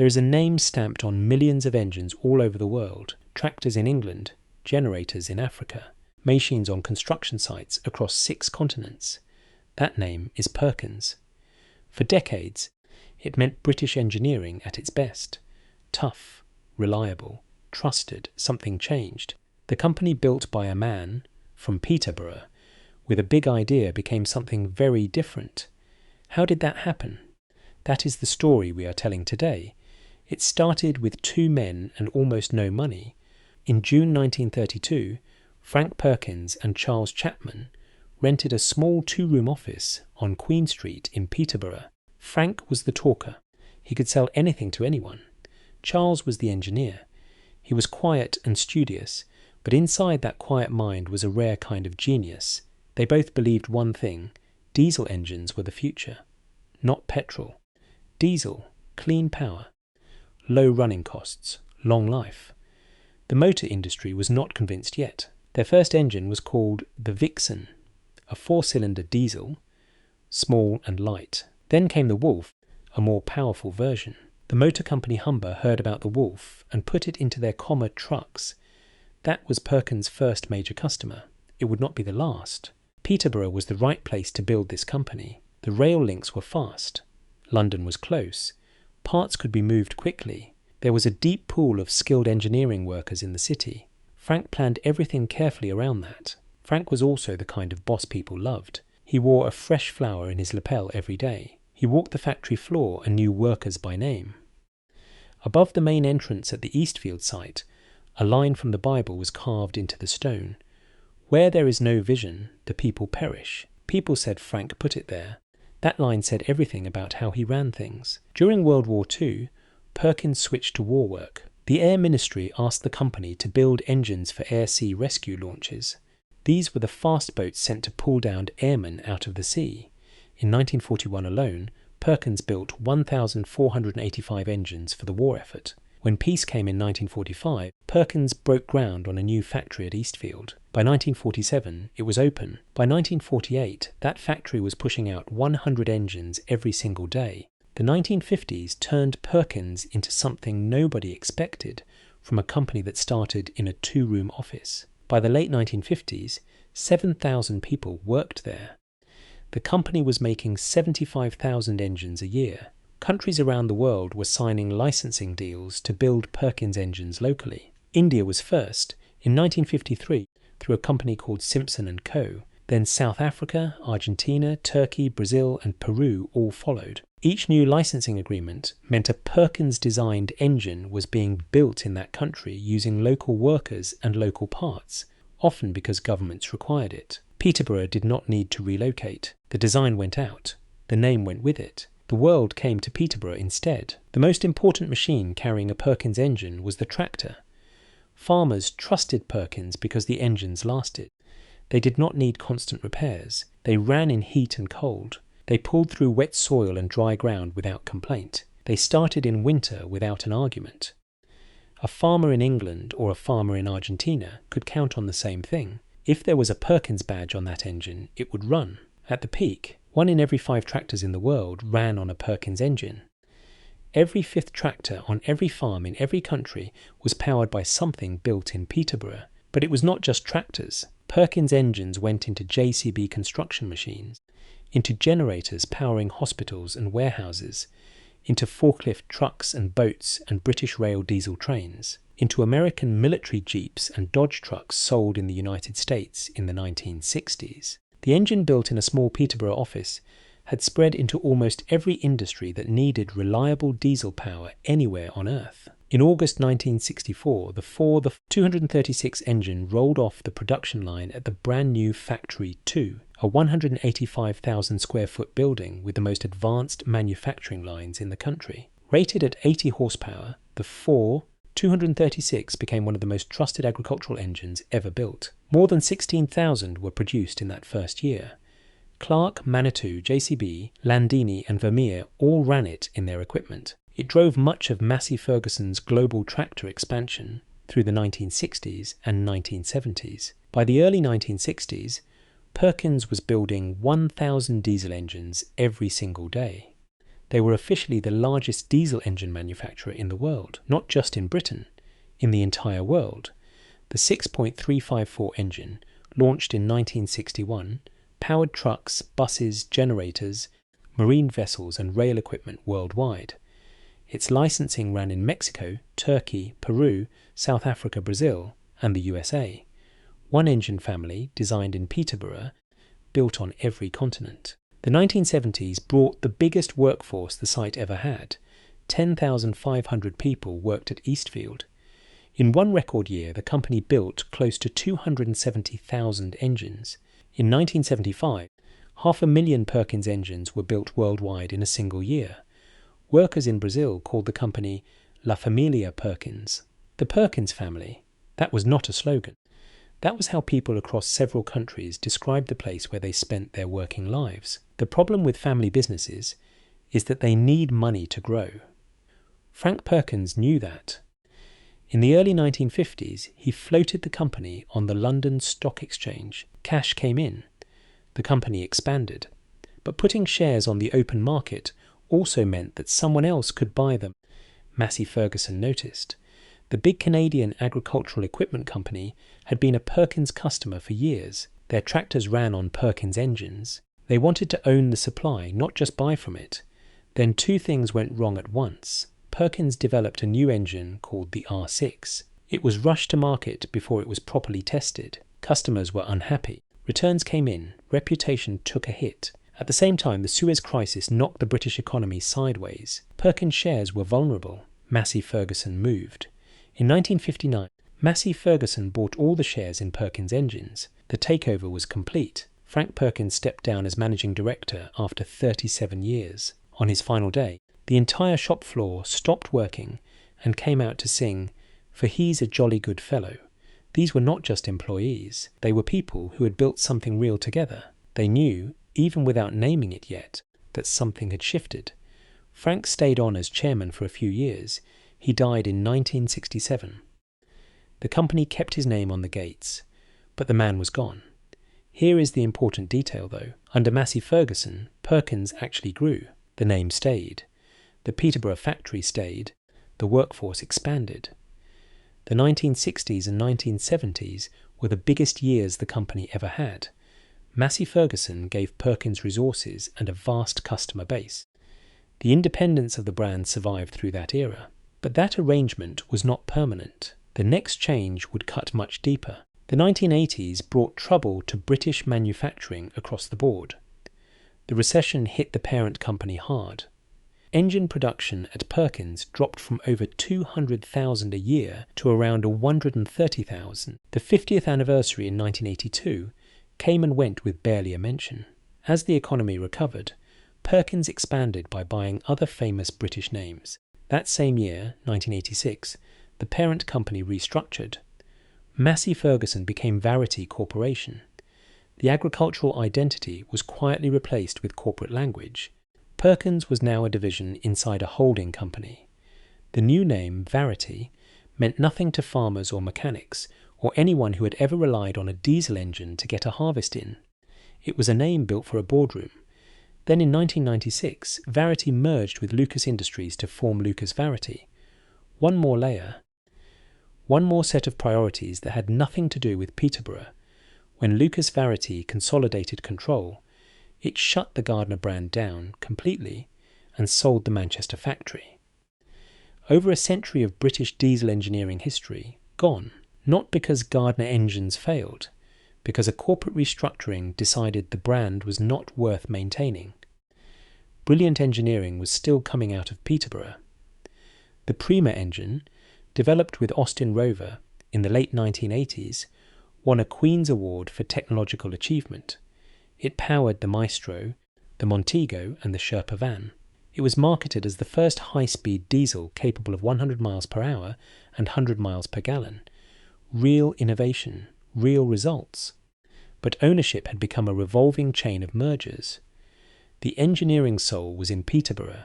There is a name stamped on millions of engines all over the world, tractors in England, generators in Africa, machines on construction sites across 6 continents. That name is Perkins. For decades, it meant British engineering at its best. Tough, reliable, trusted. Something changed. The company built by a man from Peterborough with a big idea became something very different. How did that happen? That is the story we are telling today. It started with 2 men and almost no money. In June 1932, Frank Perkins and Charles Chapman rented a small 2-room office on Queen Street in Peterborough. Frank was the talker. He could sell anything to anyone. Charles was the engineer. He was quiet and studious, but inside that quiet mind was a rare kind of genius. They both believed one thing: diesel engines were the future. Not petrol. Diesel, clean power, low running costs, long life. The motor industry was not convinced yet. Their first engine was called the Vixen, a 4-cylinder diesel, small and light. Then came the Wolf, a more powerful version. The motor company Humber heard about the Wolf and put it into their Commer trucks. That was Perkins' first major customer. It would not be the last. Peterborough was the right place to build this company. The rail links were fast. London was close. Parts could be moved quickly. There was a deep pool of skilled engineering workers in the city. Frank planned everything carefully around that. Frank was also the kind of boss people loved. He wore a fresh flower in his lapel every day. He walked the factory floor and knew workers by name. Above the main entrance at the Eastfield site, a line from the Bible was carved into the stone. Where there is no vision, the people perish. People said Frank put it there. That line said everything about how he ran things. During World War II, Perkins switched to war work. The Air Ministry asked the company to build engines for air-sea rescue launches. These were the fast boats sent to pull down airmen out of the sea. In 1941 alone, Perkins built 1,485 engines for the war effort. When peace came in 1945, Perkins broke ground on a new factory at Eastfield. By 1947, it was open. By 1948, that factory was pushing out 100 engines every single day. The 1950s turned Perkins into something nobody expected from a company that started in a 2-room office. By the late 1950s, 7,000 people worked there. The company was making 75,000 engines a year. Countries around the world were signing licensing deals to build Perkins engines locally. India was first, in 1953, through a company called Simpson & Co. Then South Africa, Argentina, Turkey, Brazil and Peru all followed. Each new licensing agreement meant a Perkins-designed engine was being built in that country using local workers and local parts, often because governments required it. Peterborough did not need to relocate. The design went out. The name went with it. The world came to Peterborough instead. The most important machine carrying a Perkins engine was the tractor. Farmers trusted Perkins because the engines lasted. They did not need constant repairs. They ran in heat and cold. They pulled through wet soil and dry ground without complaint. They started in winter without an argument. A farmer in England or a farmer in Argentina could count on the same thing. If there was a Perkins badge on that engine, it would run. At the peak, 1 in every 5 tractors in the world ran on a Perkins engine. Every 5th tractor on every farm in every country was powered by something built in Peterborough. But it was not just tractors. Perkins engines went into JCB construction machines, into generators powering hospitals and warehouses, into forklift trucks and boats and British Rail diesel trains, into American military jeeps and Dodge trucks sold in the United States in the 1960s. The engine built in a small Peterborough office had spread into almost every industry that needed reliable diesel power anywhere on Earth. In August 1964, the 236 engine rolled off the production line at the brand new Factory 2, a 185,000 square foot building with the most advanced manufacturing lines in the country. Rated at 80 horsepower, the 236 became one of the most trusted agricultural engines ever built. More than 16,000 were produced in that first year. Clark, Manitou, JCB, Landini and Vermeer all ran it in their equipment. It drove much of Massey Ferguson's global tractor expansion through the 1960s and 1970s. By the early 1960s, Perkins was building 1,000 diesel engines every single day. They were officially the largest diesel engine manufacturer in the world, not just in Britain, in the entire world. The 6.354 engine, launched in 1961, powered trucks, buses, generators, marine vessels and rail equipment worldwide. Its licensing ran in Mexico, Turkey, Peru, South Africa, Brazil, and the USA. One engine family, designed in Peterborough, built on every continent. The 1970s brought the biggest workforce the site ever had. 10,500 people worked at Eastfield. In one record year, the company built close to 270,000 engines. In 1975, 500,000 Perkins engines were built worldwide in a single year. Workers in Brazil called the company La Familia Perkins. The Perkins family. That was not a slogan. That was how people across several countries described the place where they spent their working lives. The problem with family businesses is that they need money to grow. Frank Perkins knew that. In the early 1950s, he floated the company on the London Stock Exchange. Cash came in. The company expanded. But putting shares on the open market also meant that someone else could buy them. Massey Ferguson noticed. The big Canadian agricultural equipment company had been a Perkins customer for years. Their tractors ran on Perkins engines. They wanted to own the supply, not just buy from it. Then two things went wrong at once. Perkins developed a new engine called the R6. It was rushed to market before it was properly tested. Customers were unhappy. Returns came in. Reputation took a hit. At the same time, the Suez Crisis knocked the British economy sideways. Perkins shares were vulnerable. Massey Ferguson moved. In 1959, Massey Ferguson bought all the shares in Perkins engines. The takeover was complete. Frank Perkins stepped down as managing director after 37 years. On his final day, the entire shop floor stopped working and came out to sing, "For he's a jolly good fellow." These were not just employees. They were people who had built something real together. They knew, even without naming it yet, that something had shifted. Frank stayed on as chairman for a few years. He died in 1967. The company kept his name on the gates, but the man was gone. Here is the important detail, though. Under Massey Ferguson, Perkins actually grew. The name stayed. The Peterborough factory stayed. The workforce expanded. The 1960s and 1970s were the biggest years the company ever had. Massey Ferguson gave Perkins resources and a vast customer base. The independence of the brand survived through that era. But that arrangement was not permanent. The next change would cut much deeper. The 1980s brought trouble to British manufacturing across the board. The recession hit the parent company hard. Engine production at Perkins dropped from over 200,000 a year to around 130,000. The 50th anniversary in 1982 came and went with barely a mention. As the economy recovered, Perkins expanded by buying other famous British names. That same year, 1986, the parent company restructured. Massey Ferguson became Verity Corporation. The agricultural identity was quietly replaced with corporate language. Perkins was now a division inside a holding company. The new name, Verity, meant nothing to farmers or mechanics, or anyone who had ever relied on a diesel engine to get a harvest in. It was a name built for a boardroom. Then in 1996, Verity merged with Lucas Industries to form Lucas Verity. One more layer. One more set of priorities that had nothing to do with Peterborough. When Lucas Verity consolidated control, it shut the Gardner brand down completely and sold the Manchester factory. Over a century of British diesel engineering history, gone. Not because Gardner engines failed, because a corporate restructuring decided the brand was not worth maintaining. Brilliant engineering was still coming out of Peterborough. The Prima engine, developed with Austin Rover in the late 1980s, won a Queen's Award for technological achievement. It powered the Maestro, the Montego and the Sherpa van. It was marketed as the first high-speed diesel capable of 100 miles per hour and 100 miles per gallon. Real innovation, real results. But ownership had become a revolving chain of mergers. The engineering soul was in Peterborough.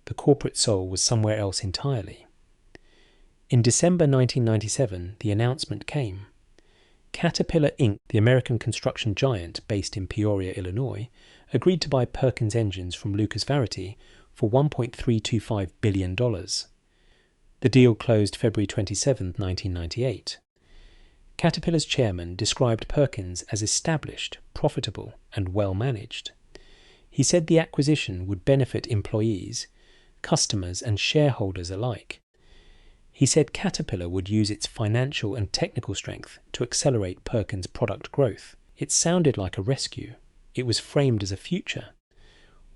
The corporate soul was somewhere else entirely. In December 1997, the announcement came. Caterpillar Inc., the American construction giant based in Peoria, Illinois, agreed to buy Perkins engines from Lucas Verity for $1.325 billion. The deal closed February 27, 1998. Caterpillar's chairman described Perkins as established, profitable, and well managed. He said the acquisition would benefit employees, customers, and shareholders alike. He said Caterpillar would use its financial and technical strength to accelerate Perkins' product growth. It sounded like a rescue. It was framed as a future.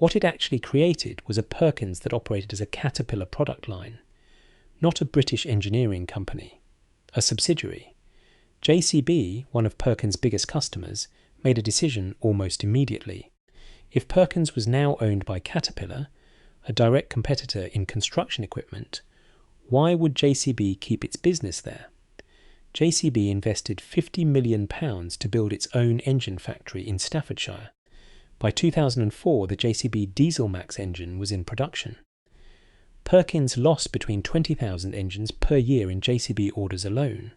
What it actually created was a Perkins that operated as a Caterpillar product line, not a British engineering company, a subsidiary. JCB, one of Perkins' biggest customers, made a decision almost immediately. If Perkins was now owned by Caterpillar, a direct competitor in construction equipment, why would JCB keep its business there? JCB invested £50 million to build its own engine factory in Staffordshire. By 2004, the JCB Diesel Max engine was in production. Perkins lost between 20,000 engines per year in JCB orders alone.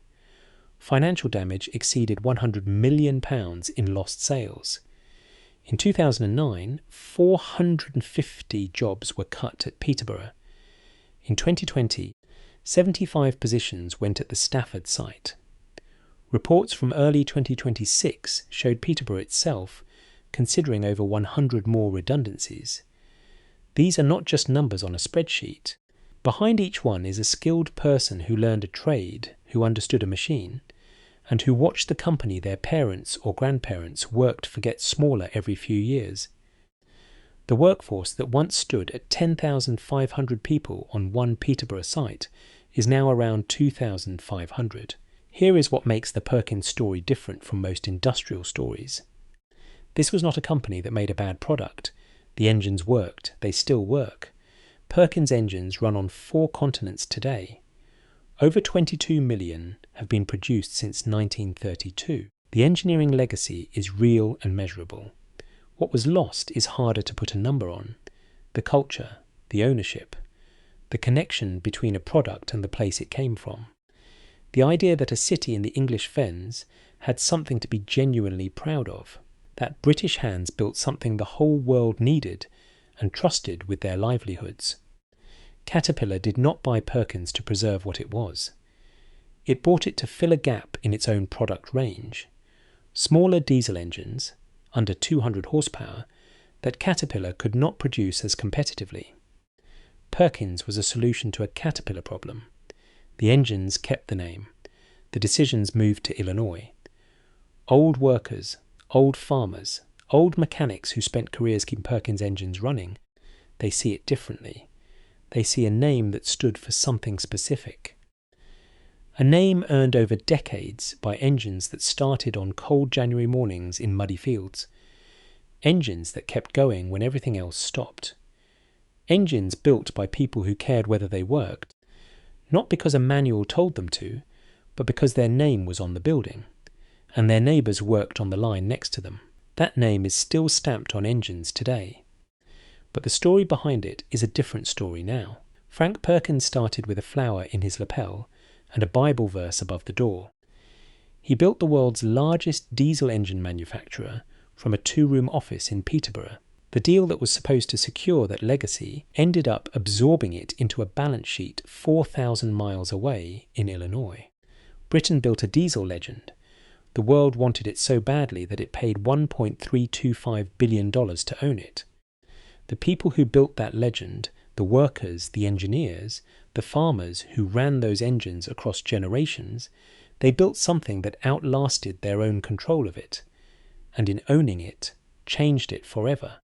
Financial damage exceeded £100 million in lost sales. In 2009, 450 jobs were cut at Peterborough. In 2020, 75 positions went at the Stafford site. Reports from early 2026 showed Peterborough itself considering over 100 more redundancies. These are not just numbers on a spreadsheet. Behind each one is a skilled person who learned a trade, who understood a machine, and who watched the company their parents or grandparents worked for get smaller every few years. The workforce that once stood at 10,500 people on one Peterborough site is now around 2,500. Here is what makes the Perkins story different from most industrial stories. This was not a company that made a bad product. The engines worked. They still work. Perkins engines run on 4 continents today. Over 22 million have been produced since 1932. The engineering legacy is real and measurable. What was lost is harder to put a number on. The culture, the ownership, the connection between a product and the place it came from. The idea that a city in the English Fens had something to be genuinely proud of. That British hands built something the whole world needed and trusted with their livelihoods. Caterpillar did not buy Perkins to preserve what it was. It bought it to fill a gap in its own product range. Smaller diesel engines, under 200 horsepower, that Caterpillar could not produce as competitively. Perkins was a solution to a Caterpillar problem. The engines kept the name. The decisions moved to Illinois. Old workers, old farmers, old mechanics who spent careers keeping Perkins engines running, they see it differently. They see a name that stood for something specific. A name earned over decades by engines that started on cold January mornings in muddy fields. Engines that kept going when everything else stopped. Engines built by people who cared whether they worked, not because a manual told them to, but because their name was on the building, and their neighbours worked on the line next to them. That name is still stamped on engines today. But the story behind it is a different story now. Frank Perkins started with a flower in his lapel and a Bible verse above the door. He built the world's largest diesel engine manufacturer from a 2-room office in Peterborough. The deal that was supposed to secure that legacy ended up absorbing it into a balance sheet 4,000 miles away in Illinois. Britain built a diesel legend. The world wanted it so badly that it paid $1.325 billion to own it. The people who built that legend, the workers, the engineers, the farmers who ran those engines across generations, they built something that outlasted their own control of it, and in owning it, changed it forever.